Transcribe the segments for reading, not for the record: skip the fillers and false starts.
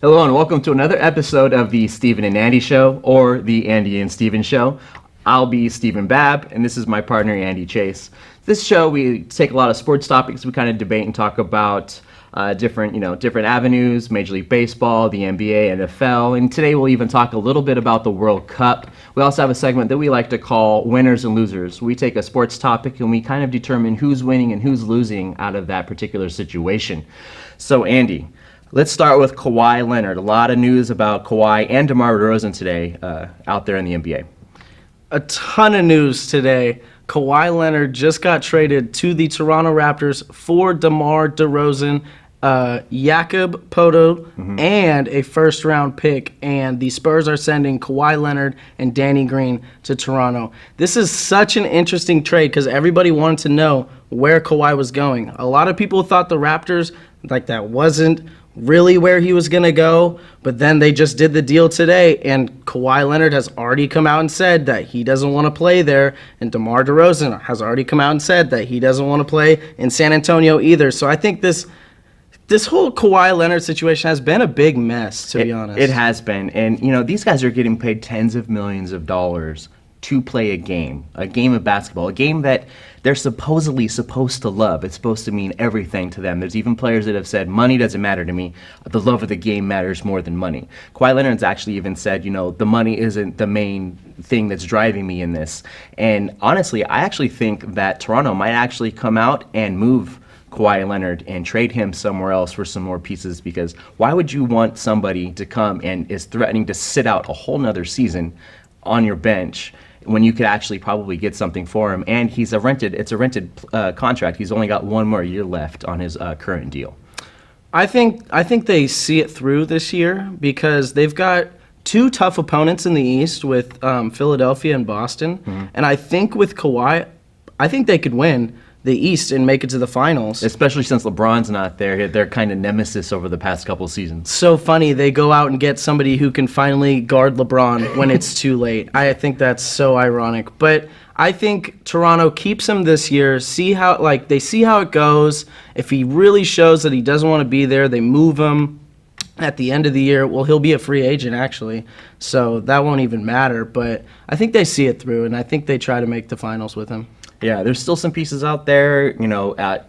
Hello and welcome to another episode of the Steven and Andy Show, or the Andy and Steven Show. I'll be Steven Babb, and this is my partner, Andy Chase. This show, we take a lot of sports topics. We kind of debate and talk about different avenues, Major League Baseball, the NBA, NFL, and today we'll even talk a little bit about the World Cup. We also have a segment that we like to call Winners and Losers. We take a sports topic and we kind of determine who's winning and who's losing out of that particular situation. So, Andy, let's start with Kawhi Leonard. A lot of news about Kawhi and DeMar DeRozan today out there in the NBA. A ton of news today. Kawhi Leonard just got traded to the Toronto Raptors for DeMar DeRozan, Jakob Poto, and a first-round pick. And the Spurs are sending Kawhi Leonard and Danny Green to Toronto. This is such an interesting trade because everybody wanted to know where Kawhi was going. A lot of people thought the Raptors, that wasn't really where he was going to go, but then they just did the deal today, and Kawhi Leonard has already come out and said that he doesn't want to play there, and DeMar DeRozan has already come out and said that he doesn't want to play in San Antonio either. So I think this whole Kawhi Leonard situation has been a big mess, to be honest. It has been, and these guys are getting paid tens of millions of dollars to play a game of basketball, a game that they're supposedly supposed to love. It's supposed to mean everything to them. There's even players that have said, money doesn't matter to me. The love of the game matters more than money. Kawhi Leonard's actually even said, the money isn't the main thing that's driving me in this. And honestly, I actually think that Toronto might actually come out and move Kawhi Leonard and trade him somewhere else for some more pieces, because why would you want somebody to come and is threatening to sit out a whole nother season on your bench when you could actually probably get something for him? And it's a rented contract. He's only got one more year left on his current deal. I think they see it through this year because they've got two tough opponents in the East with Philadelphia and Boston. And I think with Kawhi, I think they could win the East and make it to the finals. Especially since LeBron's not there. They're kind of nemesis over the past couple seasons. So funny, they go out and get somebody who can finally guard LeBron when it's too late. I think that's so ironic. But I think Toronto keeps him this year, they see how it goes. If he really shows that he doesn't want to be there, they move him at the end of the year. Well, he'll be a free agent, actually, so that won't even matter. But I think they see it through, and I think they try to make the finals with him. Yeah, there's still some pieces out there.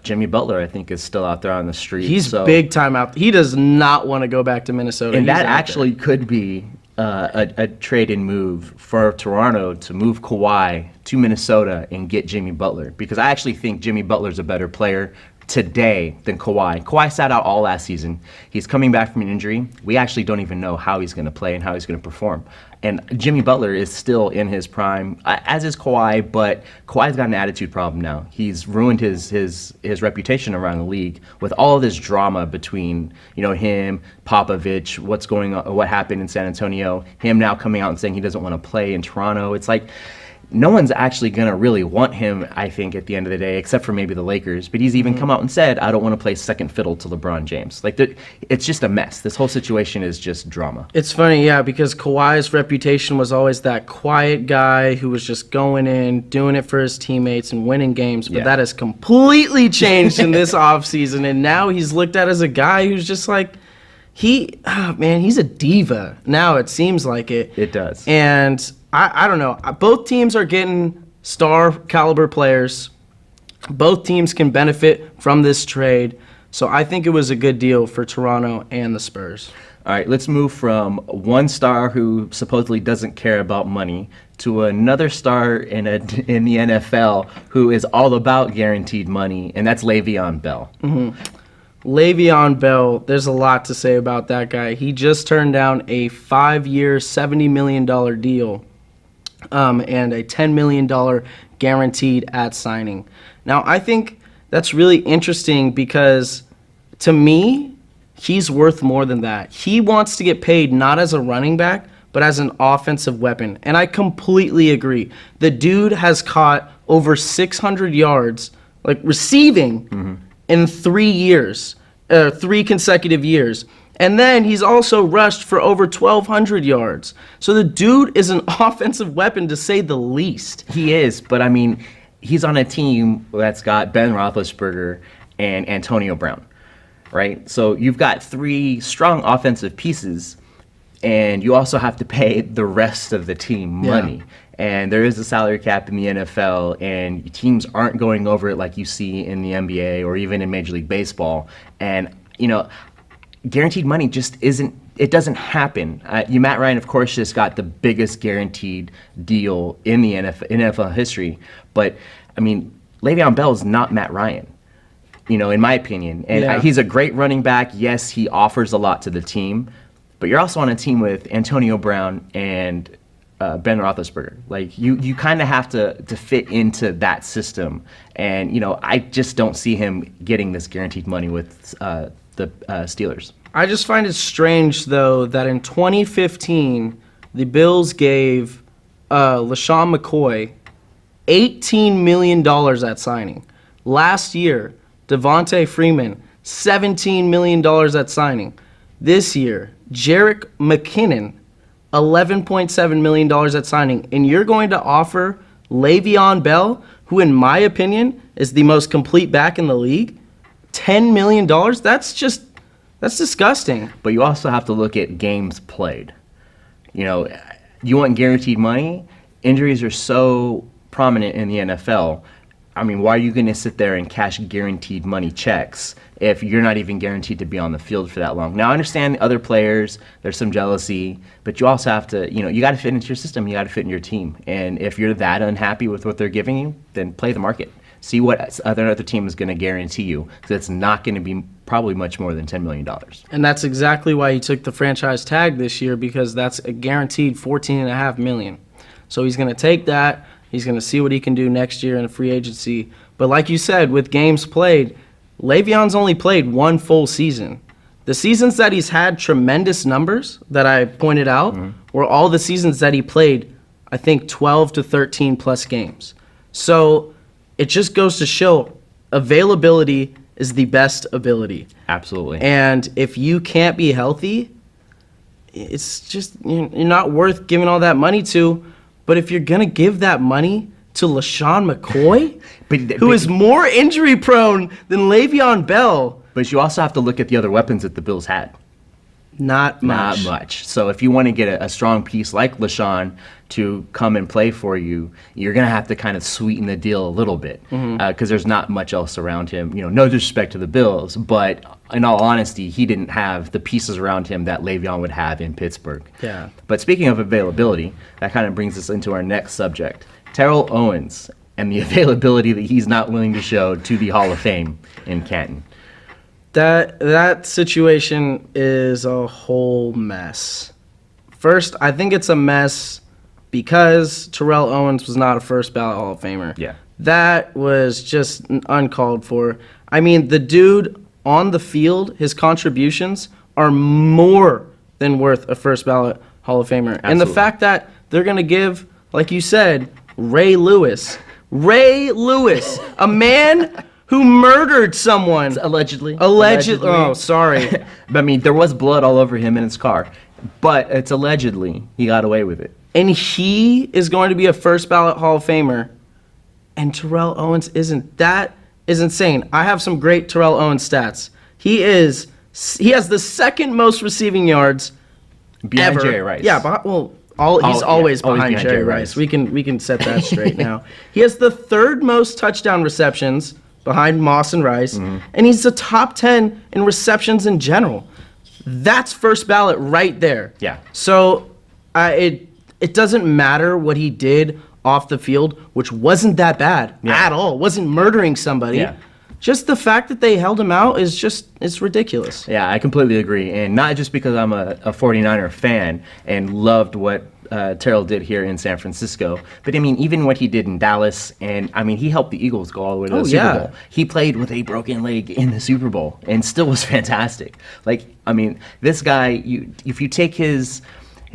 Jimmy Butler, I think, is still out there on the street. He's big time out. He does not want to go back to Minnesota. And that actually could be a trade-in move for Toronto to move Kawhi to Minnesota and get Jimmy Butler, because I actually think Jimmy Butler's a better player today than Kawhi. Kawhi sat out all last season. He's coming back from an injury. We actually don't even know how he's going to play and how he's going to perform. And Jimmy Butler is still in his prime, as is Kawhi, but Kawhi's got an attitude problem now. He's ruined his reputation around the league with all of this drama between him, Popovich, what's going on, what happened in San Antonio, him now coming out and saying he doesn't want to play in Toronto. It's like no one's actually going to really want him, I think, at the end of the day, except for maybe the Lakers. But he's even come out and said, I don't want to play second fiddle to LeBron James. It's just a mess. This whole situation is just drama. It's funny, yeah, because Kawhi's reputation was always that quiet guy who was just going in, doing it for his teammates and winning games. But that has completely changed in this offseason. And now he's looked at as a guy who's just he's a diva. Now it seems like it. It does. And I don't know. Both teams are getting star caliber players. Both teams can benefit from this trade. So I think it was a good deal for Toronto and the Spurs. All right, let's move from one star who supposedly doesn't care about money to another star in the NFL who is all about guaranteed money, and that's Le'Veon Bell. Le'Veon Bell, there's a lot to say about that guy. He just turned down a 5-year, $70 million deal and a $10 million guaranteed at signing. Now, I think that's really interesting because, to me, he's worth more than that. He wants to get paid not as a running back, but as an offensive weapon. And I completely agree. The dude has caught over 600 yards, receiving, in 3 years, 3 consecutive years. And then he's also rushed for over 1,200 yards. So the dude is an offensive weapon, to say the least. He is, but he's on a team that's got Ben Roethlisberger and Antonio Brown, right? So you've got 3 strong offensive pieces, and you also have to pay the rest of the team money. And there is a salary cap in the NFL, and teams aren't going over it like you see in the NBA or even in Major League Baseball. And, guaranteed money just it doesn't happen. Matt Ryan, of course, just got the biggest guaranteed deal in the NFL history. But, Le'Veon Bell is not Matt Ryan, in my opinion. And he's a great running back. Yes, he offers a lot to the team. But you're also on a team with Antonio Brown and Ben Roethlisberger. Like, you kind of have to fit into that system. And, I just don't see him getting this guaranteed money with the Steelers. I just find it strange, though, that in 2015, the Bills gave LaShawn McCoy $18 million at signing. Last year, Devontae Freeman, $17 million at signing. This year, Jerick McKinnon, $11.7 million at signing. And you're going to offer Le'Veon Bell, who in my opinion is the most complete back in the league, $10 million? That's disgusting. But you also have to look at games played. You want guaranteed money? Injuries are so prominent in the NFL. Why are you going to sit there and cash guaranteed money checks if you're not even guaranteed to be on the field for that long? Now, I understand other players, there's some jealousy, but you also have to, you got to fit into your system, you got to fit in your team. And if you're that unhappy with what they're giving you, then play the market. See what other team is going to guarantee you, because it's not going to be probably much more than $10 million. And that's exactly why he took the franchise tag this year, because that's a guaranteed $14.5 million. So he's going to take that. He's going to see what he can do next year in free agency. But like you said, with games played, Le'Veon's only played 1 full season. The seasons that he's had tremendous numbers that I pointed out were all the seasons that he played, I think, 12 to 13 plus games. So it just goes to show availability is the best ability. Absolutely. And if you can't be healthy, it's just, you're not worth giving all that money to. But if you're going to give that money to LaShawn McCoy, who is more injury prone than Le'Veon Bell. But you also have to look at the other weapons that the Bills had. Not much. So if you want to get a strong piece like LaShawn to come and play for you, you're going to have to kind of sweeten the deal a little bit, because there's not much else around him. No disrespect to the Bills, but in all honesty, he didn't have the pieces around him that Le'Veon would have in Pittsburgh. Yeah. But speaking of availability, that kind of brings us into our next subject. Terrell Owens and the availability that he's not willing to show to the Hall of Fame in Canton. That situation is a whole mess. First, I think it's a mess because Terrell Owens was not a first ballot Hall of Famer. Yeah. That was just uncalled for. The dude on the field, his contributions are more than worth a first ballot Hall of Famer. Absolutely. And the fact that they're going to give, like you said, Ray Lewis, a man who murdered someone. Allegedly. Oh, sorry. There was blood all over him in his car. But it's allegedly he got away with it. And he is going to be a first ballot Hall of Famer. And Terrell Owens isn't. That is insane. I have some great Terrell Owens stats. He has the second most receiving yards behind ever. Jerry Rice. Yeah, he's always behind Jerry Rice. We can set that straight now. He has the third most touchdown receptions behind Moss and Rice, and he's the top 10 in receptions in general. That's first ballot right there. Yeah. So it doesn't matter what he did off the field, which wasn't that bad at all. Wasn't murdering somebody. Yeah. Just the fact that they held him out it's ridiculous. Yeah, I completely agree. And not just because I'm a 49er fan and loved what Terrell did here in San Francisco, but even what he did in Dallas, and he helped the Eagles go all the way to the Super Bowl. He played with a broken leg in the Super Bowl and still was fantastic. This guy, if you take his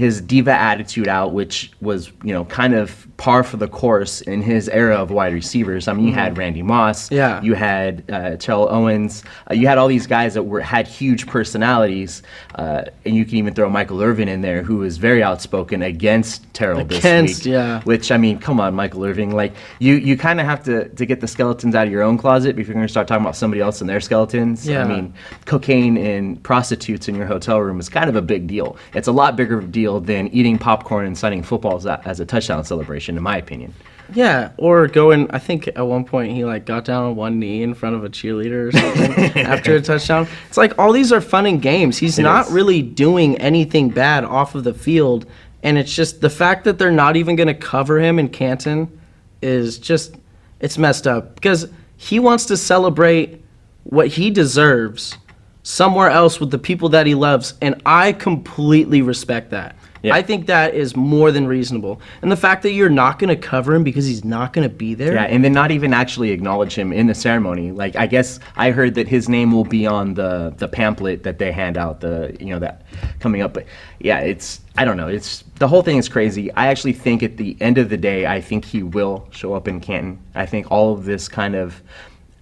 his diva attitude out, which was, kind of par for the course in his era of wide receivers. I mean, you had Randy Moss, you had Terrell Owens, you had all these guys that had huge personalities, and you can even throw Michael Irvin in there, who was very outspoken against Terrell this week. Yeah. Which, I mean, come on, Michael Irvin. Like, you kind of have to get the skeletons out of your own closet if you're going to start talking about somebody else and their skeletons. Yeah. I mean, cocaine and prostitutes in your hotel room is kind of a big deal. It's a lot bigger deal than eating popcorn and signing footballs as a touchdown celebration, in my opinion. Yeah, or going, I think at one point he got down on one knee in front of a cheerleader or something after a touchdown. It's like all these are fun and games. He's not really doing anything bad off of the field, and it's just the fact that they're not even going to cover him in Canton is just, it's messed up because he wants to celebrate what he deserves somewhere else with the people that he loves, and I completely respect that. Yeah. I think that is more than reasonable. And the fact that you're not going to cover him because he's not going to be there. Yeah, and then not even actually acknowledge him in the ceremony. Like, I guess I heard that his name will be on the pamphlet that they hand out, that coming up. But yeah, I don't know. The whole thing is crazy. I actually think at the end of the day, I think he will show up in Canton. I think all of this kind of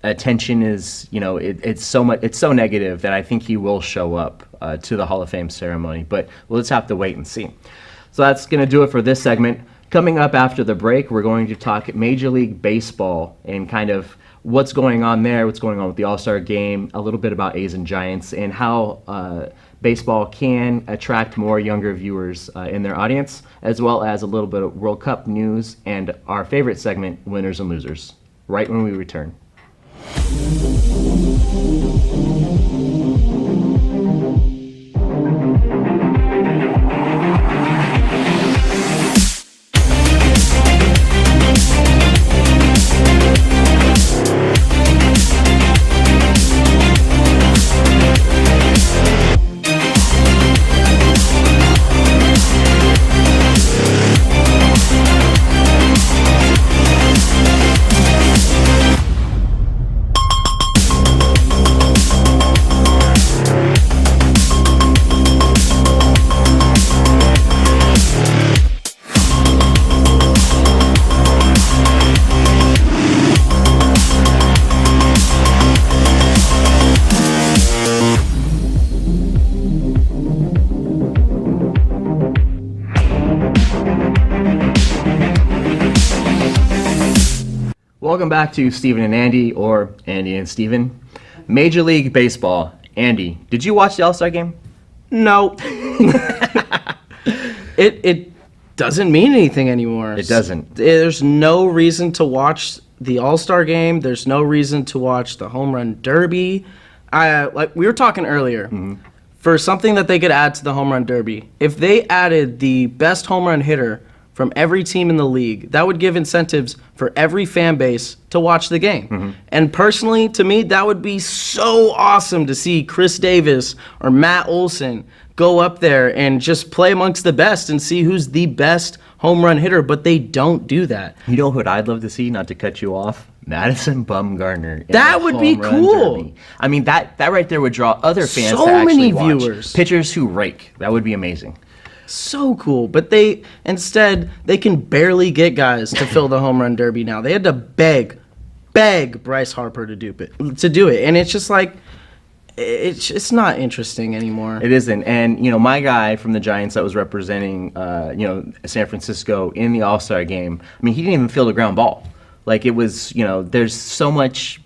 attention is, it's so negative that I think he will show up to the Hall of Fame ceremony, but we'll just have to wait and see. So that's going to do it for this segment. Coming up after the break, we're going to talk Major League Baseball and kind of what's going on there, what's going on with the All-Star Game, a little bit about A's and Giants, and how baseball can attract more younger viewers in their audience, as well as a little bit of World Cup news and our favorite segment, Winners and Losers, right when we return. Welcome back to Steven and Andy, or Andy and Steven. Major League Baseball. Andy, did you watch the All-Star Game? No. It doesn't mean anything anymore. It doesn't. There's no reason to watch the All-Star Game. There's no reason to watch the Home Run Derby. Like we were talking earlier, for something that they could add to the Home Run Derby, if they added the best home run hitter from every team in the league, that would give incentives for every fan base to watch the game. And personally, to me, that would be so awesome to see Chris Davis or Matt Olson go up there and just play amongst the best and see who's the best home run hitter, but they don't do that. You know what I'd love to see, not to cut you off? Madison Bumgarner. That would be cool. Derby. I mean, that right there would draw other fans so to actually many watch. Viewers. Pitchers who rake. That would be amazing. So cool, but instead they can barely get guys to fill the Home Run Derby now. They had to beg Bryce Harper to do it, and it's just like it's not interesting anymore. It isn't, and my guy from the Giants that was representing San Francisco in the All-Star game. I mean, he didn't even field a ground ball. Like it was, there's so much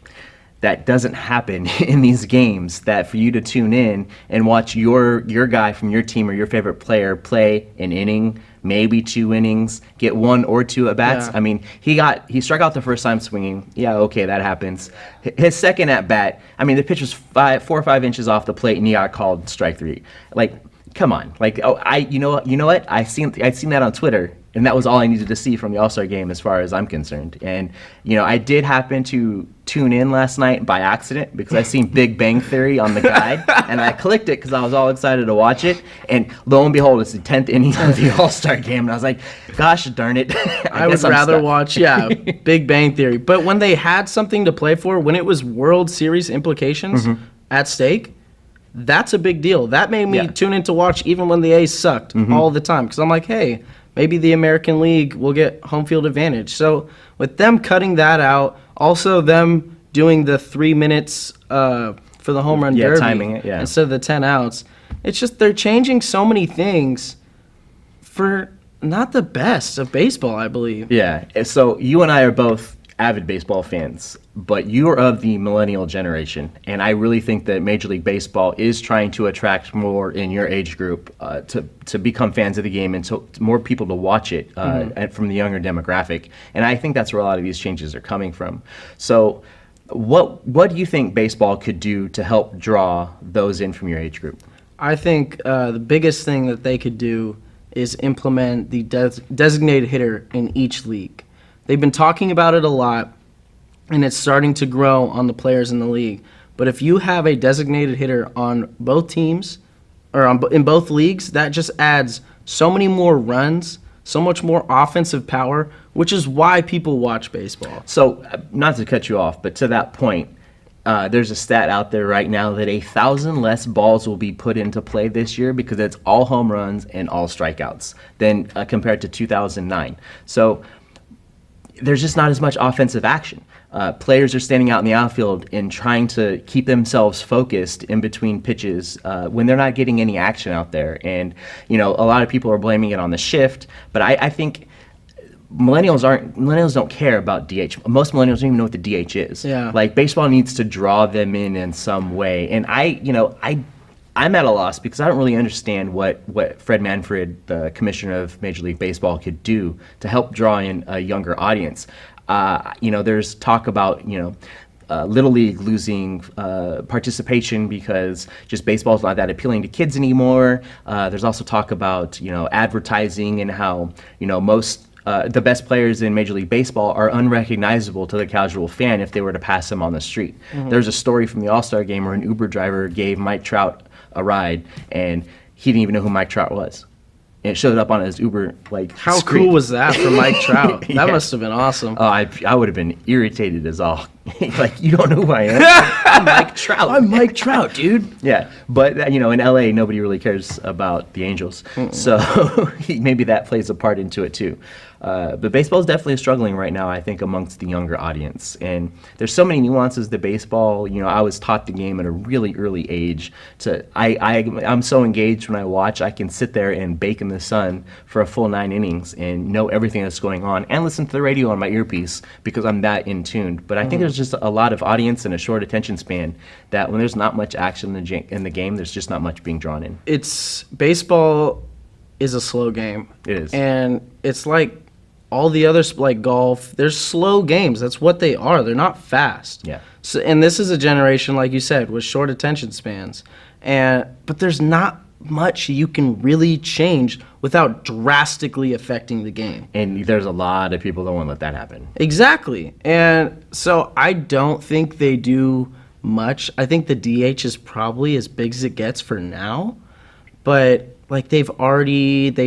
that doesn't happen in these games that for you to tune in and watch your guy from your team or your favorite player play an inning, maybe 2 innings, get 1 or 2 at bats. Yeah. I mean, he struck out the first time swinging. Yeah, okay, that happens. His second at bat, I mean, the pitch was 4 or 5 inches off the plate and he got called strike 3. Like, come on. Like, you know what? I seen that on Twitter. And that was all I needed to see from the All-Star Game as far as I'm concerned. And, I did happen to tune in last night by accident because I seen Big Bang Theory on the guide. And I clicked it because I was all excited to watch it. And lo and behold, it's the 10th inning of the All-Star Game. And I was like, gosh darn it. I would rather watch, Big Bang Theory. But when they had something to play for, when it was World Series implications at stake, That's a big deal. That made me Yeah. tune in to watch even when the A's sucked all the time. Because I'm like, hey, maybe the American League will get home field advantage. So with them cutting that out, also them doing the 3 minutes for the home run derby timing it, instead of the 10 outs, it's just they're changing so many things for not the best of baseball, I believe. Yeah. So you and I are both avid baseball fans, but you are of the millennial generation, and I really think that Major League Baseball is trying to attract more in your age group to become fans of the game, and so more people to watch it and from the younger demographic. And I think that's where a lot of these changes are coming from. So what do you think baseball could do to help draw those in from your age group? I think the biggest thing that they could do is implement the designated hitter in each league. They've been talking about it a lot, and it's starting to grow on the players in the league. But if you have a designated hitter on both teams, or in both leagues, that just adds so many more runs, so much more offensive power, which is why people watch baseball. So, not to cut you off, but to that point, there's a stat out there right now that 1,000 less balls will be put into play this year because it's all home runs and all strikeouts than compared to 2009. So there's just not as much offensive action. Players are standing out in the outfield and trying to keep themselves focused in between pitches when they're not getting any action out there. And, a lot of people are blaming it on the shift, but I think millennials don't care about DH. Most millennials don't even know what the DH is. Yeah. Like, baseball needs to draw them in some way. And I'm at a loss because I don't really understand what Fred Manfred, the commissioner of Major League Baseball, could do to help draw in a younger audience. There's talk about, Little League losing participation because just baseball's not that appealing to kids anymore. There's also talk about, advertising and how, most the best players in Major League Baseball are unrecognizable to the casual fan if they were to pass them on the street. There's a story from the All-Star game where an Uber driver gave Mike Trout a ride, and he didn't even know who Mike Trout was. And it showed up on his Uber How screen. cool was that for Mike Trout? Yeah. That must have been awesome. Oh, I would have been irritated as all. Like, you don't know who I am? I'm Mike Trout. I'm Mike Trout, dude. Yeah, but in LA, nobody really cares about the Angels, so maybe that plays a part into it too. But baseball is definitely struggling right now, I think, amongst the younger audience. And there's so many nuances to baseball. I was taught the game at a really early age. I'm so engaged when I watch. I can sit there and bake in the sun for a full 9 innings and know everything that's going on and listen to the radio on my earpiece because I'm that in tuned. But I think there's just a lot of audience and a short attention span that when there's not much action in the game, there's just not much being drawn in. Baseball is a slow game. It is. And it's like all the other like golf, they're slow games. That's what they are. They're not fast. Yeah. So, and this is a generation, like you said, with short attention spans. But there's not much you can really change without drastically affecting the game. And there's a lot of people that won't let that happen. Exactly. And so I don't think they do much. I think the DH is probably as big as it gets for now. But like they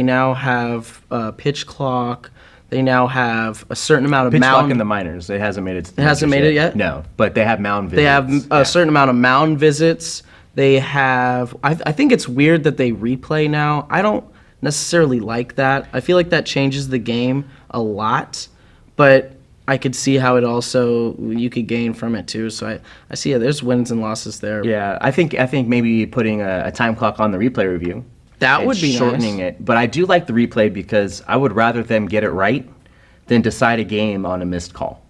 now have a pitch clock. They now have a certain amount of Pitch clock mound. in the minors. It hasn't made it. It hasn't made it yet? No, but they have mound visits. They have a certain amount of mound visits. They have. I think it's weird that they replay now. I don't necessarily like that. I feel like that changes the game a lot, but I could see how it also you could gain from it too. So I see there's wins and losses there. Yeah, I think maybe putting a time clock on the replay review. That and would be shortening nice. it. But I do like the replay because I would rather them get it right than decide a game on a missed call.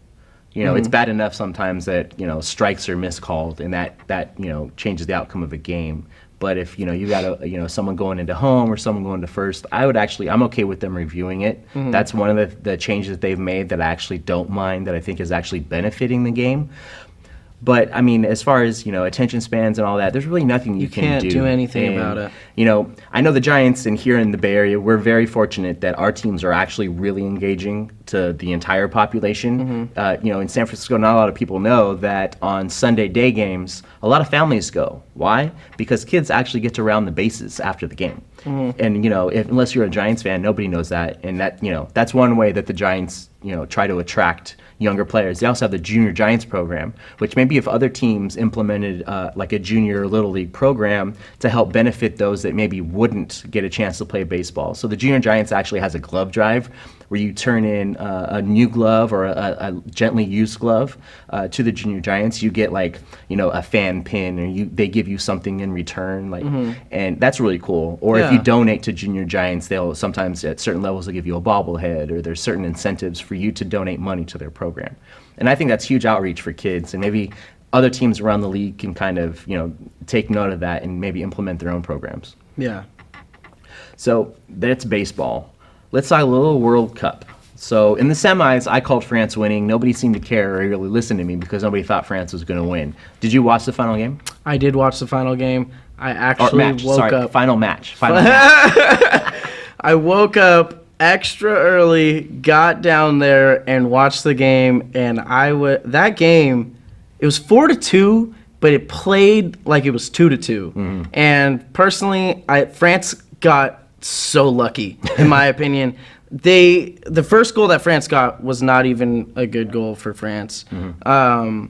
It's bad enough sometimes that, strikes are miscalled and that changes the outcome of a game. But if, you got someone going into home or someone going to first, I'm okay with them reviewing it. That's one of the changes that they've made that I actually don't mind, that I think is actually benefiting the game. But, I mean, as far as, attention spans and all that, there's really nothing you can do. You can't do anything And, about it. I know the Giants and here in the Bay Area, we're very fortunate that our teams are actually really engaging to the entire population. In San Francisco, not a lot of people know that on Sunday day games, a lot of families go. Why? Because kids actually get to round the bases after the game. And, unless you're a Giants fan, nobody knows that. And that's one way that the Giants, try to attract younger players. They also have the Junior Giants program, which maybe if other teams implemented like a junior Little League program to help benefit those that maybe wouldn't get a chance to play baseball. So the Junior Giants actually has a glove drive where you turn in a new glove or a gently used glove to the Junior Giants. You get like, a fan pin, or they give you something in return, like, and that's really cool. Or if you donate to Junior Giants, they'll sometimes at certain levels they'll give you a bobblehead, or there's certain incentives for you to donate money to their program. And I think that's huge outreach for kids, and maybe other teams around the league can kind of, take note of that and maybe implement their own programs. Yeah. So that's baseball. Let's talk a little World Cup. So in the semis, I called France winning. Nobody seemed to care or really listen to me because nobody thought France was going to win. Did you watch the final game? I did watch the final game. I actually woke up. Final match. I woke up extra early, got down there, and watched the game. And that game, it was 4-2, but it played like it was 2-2. Mm-hmm. And personally, France got so lucky, in my opinion. The first goal that France got was not even a good goal for France. Mm-hmm.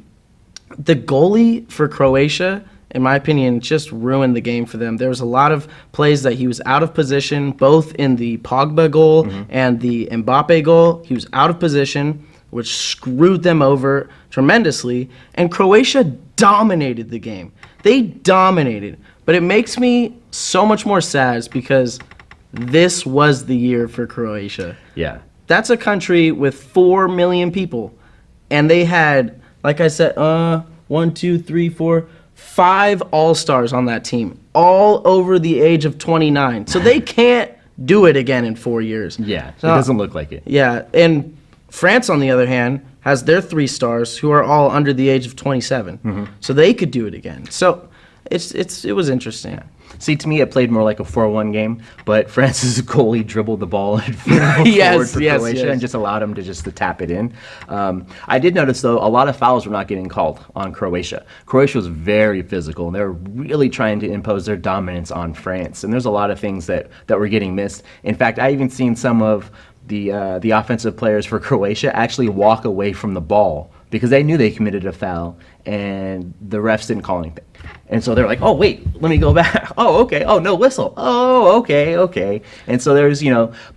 The goalie for Croatia, in my opinion, just ruined the game for them. There was a lot of plays that he was out of position, both in the Pogba goal and the Mbappe goal. He was out of position, which screwed them over tremendously. And Croatia dominated the game. They dominated. But it makes me so much more sad because this was the year for Croatia. Yeah. That's a country with 4 million people. And they had, like I said, 5 all-stars on that team, all over the age of 29. So they can't do it again in 4 years. Yeah, it doesn't look like it. Yeah, and France, on the other hand, has their 3 stars who are all under the age of 27. Mm-hmm. So they could do it again. So it was interesting. Yeah. See, to me, it played more like a 4-1 game, but France's goalie dribbled the ball and forward for Croatia and just allowed him to tap it in. I did notice, though, a lot of fouls were not getting called on Croatia. Croatia was very physical, and they were really trying to impose their dominance on France, and there's a lot of things that were getting missed. In fact, I even seen some of the offensive players for Croatia actually walk away from the ball because they knew they committed a foul, and the refs didn't call anything. And so they're like, oh, wait, let me go back. Oh, okay. Oh, no whistle. Oh, okay. And so there's,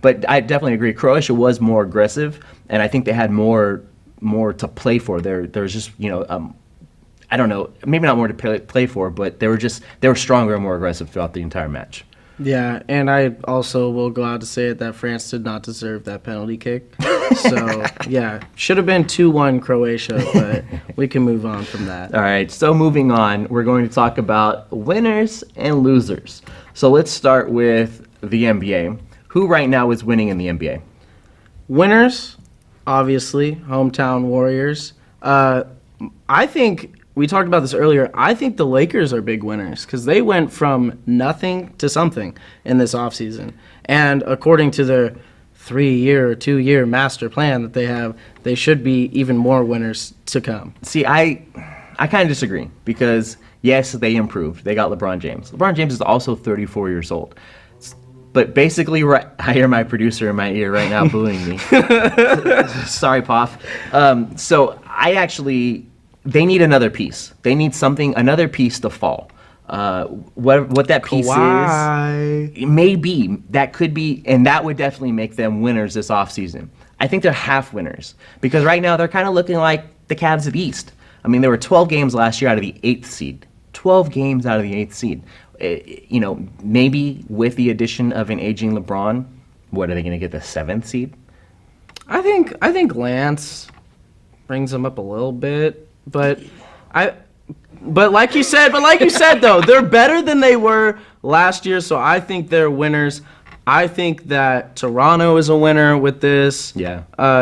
but I definitely agree. Croatia was more aggressive, and I think they had more to play for. There's just, I don't know, maybe not more to play for, but they were stronger and more aggressive throughout the entire match. Yeah, and I also will go out to say it that France did not deserve that penalty kick. So, yeah, should have been 2-1 Croatia, but we can move on from that. All right, so moving on, we're going to talk about winners and losers. So let's start with the NBA. Who right now is winning in the NBA? Winners, obviously, hometown Warriors. I think... We talked about this earlier. I think the Lakers are big winners because they went from nothing to something in this offseason. And according to their 3-year or 2-year master plan that they have, they should be even more winners to come. See, I kind of disagree because, yes, they improved. They got LeBron James. LeBron James is also 34 years old. But basically, I hear my producer in my ear right now booing me. Sorry, Poff. So I actually... They need another piece. They need another piece to fall. What that piece is, it may be, that could be, and that would definitely make them winners this offseason. I think they're half winners because right now they're kind of looking like the Cavs of the East. I mean, there were 12 games last year out of the 8th seed. 12 games out of the 8th seed. Maybe with the addition of an aging LeBron, what are they going to get, the 7th seed? I think Lance brings them up a little bit. But like you said though, they're better than they were last year, so I think they're winners. I think that Toronto is a winner with this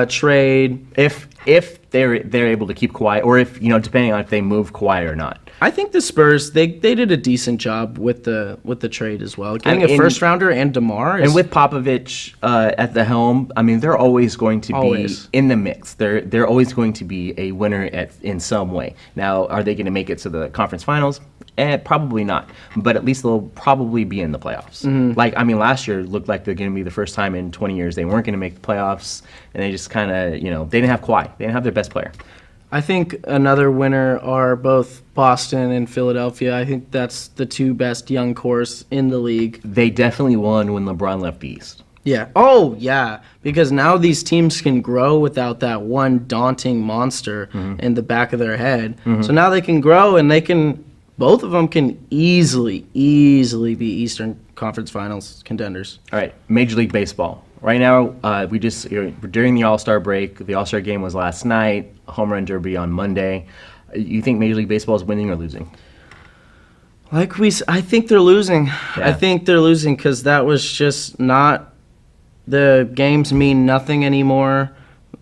trade. If they're able to keep Kawhi, or if depending on if they move Kawhi or not. I think the Spurs they did a decent job with the trade as well, getting a first rounder and DeMar. And with Popovich at the helm, I mean they're always going to be in the mix. They're always going to be a winner in some way. Now, are they going to make it to the conference finals? Probably not, but at least they'll probably be in the playoffs. Last year looked like they're going to be the first time in 20 years they weren't going to make the playoffs, and they just kind of, they didn't have Kawhi. They didn't have their best player. I think another winner are both Boston and Philadelphia. I think that's the two best young cores in the league. They definitely won when LeBron left the East. Yeah. Oh, yeah. Because now these teams can grow without that one daunting monster in the back of their head. So now they can grow, and both of them can easily be Eastern Conference Finals contenders. All right, Major League Baseball. Right now, we're during the All-Star break. The All-Star game was last night. Home Run Derby on Monday. You think Major League Baseball is winning or losing? I think they're losing. Yeah. I think they're losing because that was just not. The games mean nothing anymore.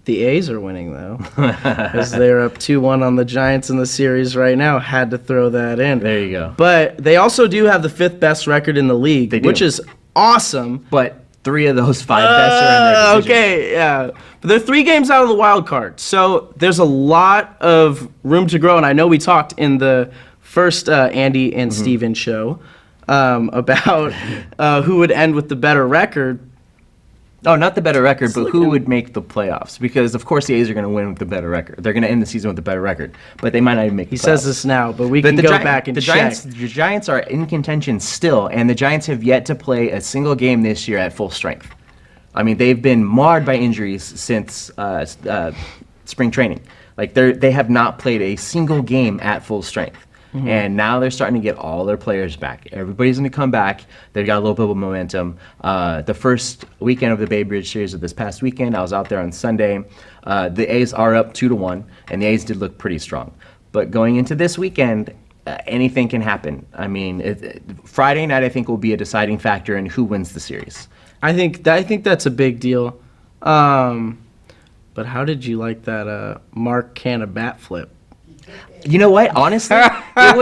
The A's are winning, though, because they're up 2-1 on the Giants in the series right now. Had to throw that in. There you go. But they also do have the 5th best record in the league, which is awesome. But 3 of those 5 best are in their division. Okay, yeah. But they're 3 games out of the wild card. So there's a lot of room to grow. And I know we talked in the first Andy and Steven show about who would end with the better record. Oh, not the better record, but who would make the playoffs? Because, of course, the A's are going to win with the better record. They're going to end the season with the better record, but they might not even make the playoffs. He says this now, but we can go back and check. The Giants are in contention still, and the Giants have yet to play a single game this year at full strength. I mean, they've been marred by injuries since spring training. Like, they have not played a single game at full strength. And now they're starting to get all their players back. Everybody's going to come back. They've got a little bit of momentum. The first weekend of the Bay Bridge Series of this past weekend, I was out there on Sunday. The A's are up 2-1, and the A's did look pretty strong. But going into this weekend, anything can happen. I mean, Friday night, I think, will be a deciding factor in who wins the series. I think that's a big deal. But how did you like that Mark Canha bat flip? You know what? Honestly, it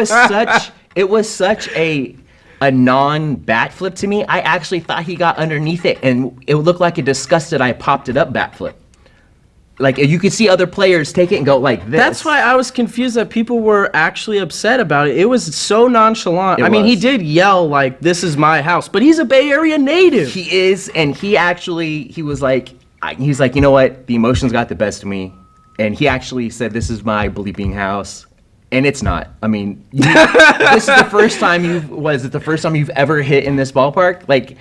was such a non-bat flip to me. I actually thought he got underneath it, and it looked like a disgusted I popped it up bat flip. Like, you could see other players take it and go like this. That's why I was confused that people were actually upset about it. It was so nonchalant. I mean, he did yell like, "This is my house," but he's a Bay Area native. He is, and he was like, you know what? The emotions got the best of me. And he actually said, "This is my bleeping house," and it's not. I mean, this is the first time you've ever hit in this ballpark? Like,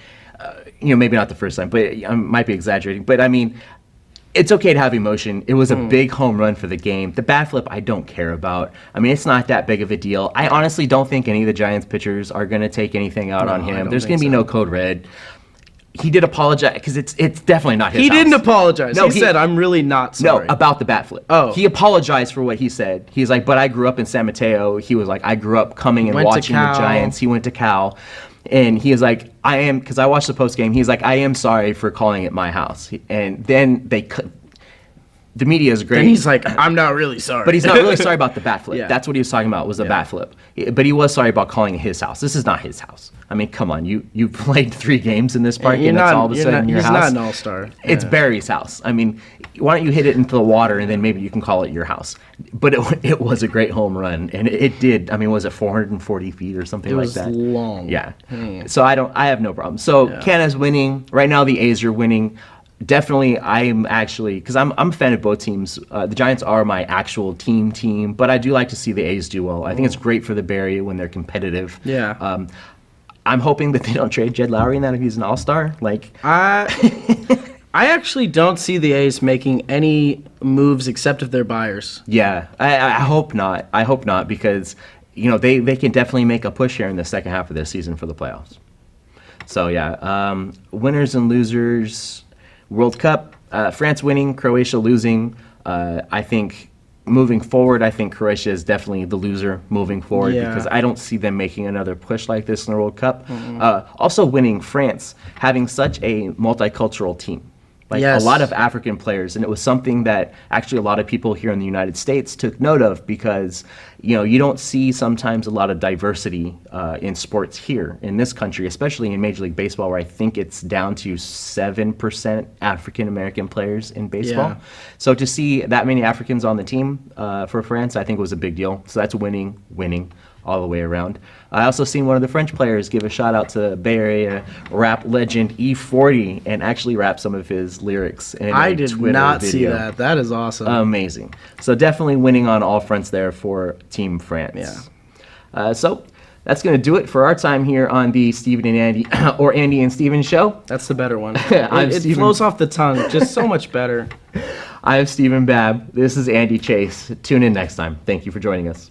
maybe not the first time, but I might be exaggerating. But I mean, it's okay to have emotion. It was a big home run for the game. The bat flip, I don't care about. I mean, it's not that big of a deal. I honestly don't think any of the Giants pitchers are going to take anything out on him. There's going to be no code red. He did apologize because it's definitely not his house. He didn't apologize. No, he said, "I'm really not sorry." No, about the bat flip. Oh. He apologized for what he said. He's like, "But I grew up in San Mateo." He was like, "I grew up coming and watching the Giants." He went to Cal. And he is like, because I watched the post game, he's like, "I am sorry for calling it my house." And then the media is great. And he's like, "I'm not really sorry." But he's not really sorry about the bat flip. Yeah. That's what he was talking about, was the bat flip. But he was sorry about calling it his house. This is not his house. I mean, come on. You played 3 games in this park, and it's all of a sudden your house. He's not an all-star. It's Barry's house. I mean, why don't you hit it into the water, and then maybe you can call it your house. But it was a great home run, and it did. I mean, was it 440 feet or something like that? It was long. Yeah. So I have no problem. So Canha's winning. Right now the A's are winning. Definitely, I'm actually, because I'm a fan of both teams. The Giants are my actual team, but I do like to see the A's do well. I think it's great for the Bay Area when they're competitive. Yeah. I'm hoping that they don't trade Jed Lowry and that if he's an all-star. I actually don't see the A's making any moves except if they're buyers. Yeah, I hope not. I hope not, because they can definitely make a push here in the second half of this season for the playoffs. So yeah, winners and losers. World Cup, France winning, Croatia losing. I think moving forward, I think Croatia is definitely the loser moving forward because I don't see them making another push like this in the World Cup. Also winning, France having such a multicultural team. like Yes. a lot of African players, and it was something that actually a lot of people here in the United States took note of because, you know, you don't see sometimes a lot of diversity in sports here in this country, especially in Major League Baseball, where I think it's down to 7% African American players in baseball. Yeah. So to see that many Africans on the team for France, I think was a big deal. So that's winning all the way around. I also seen one of the French players give a shout out to Bay Area rap legend E40 and actually rap some of his lyrics in I a did Twitter not see video. that. That is awesome. Amazing. So definitely winning on all fronts there for Team France. Yeah. So that's going to do it for our time here on the Steven and Andy or Andy and Steven show. That's the better one. I'm it Steven. flows off the tongue just so much better. I'm Steven Babb. This is Andy Chase. Tune in next time. Thank you for joining us.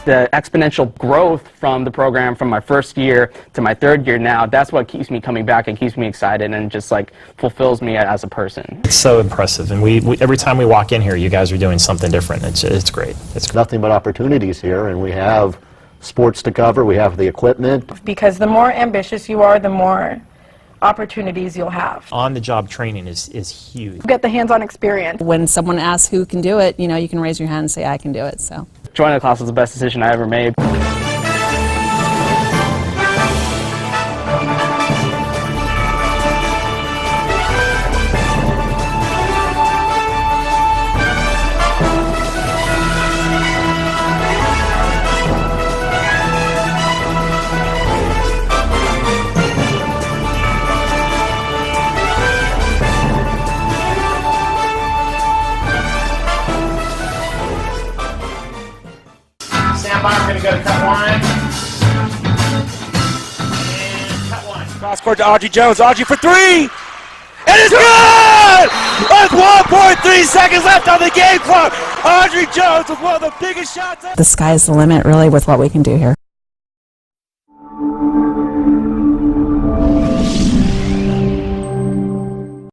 The exponential growth from the program from my first year to my third year now, that's what keeps me coming back and keeps me excited and just like fulfills me as a person. It's so impressive, and we every time we walk in here, you guys are doing something different. It's great. It's Nothing but opportunities here, and we have sports to cover, we have the equipment. Because the more ambitious you are, the more opportunities you'll have. on-the-job training is huge. Get the hands-on experience. When someone asks who can do it, you know, you can raise your hand and say, I can do it. So. Joining the class was the best decision I ever made. Stand by, we're going to go to cut one. And cut one. Cross court to Audrey Jones. Audrey for three! And it's good! With 1.3 seconds left on the game clock. Audrey Jones with one of the biggest shots ever. The sky's the limit, really, with what we can do here.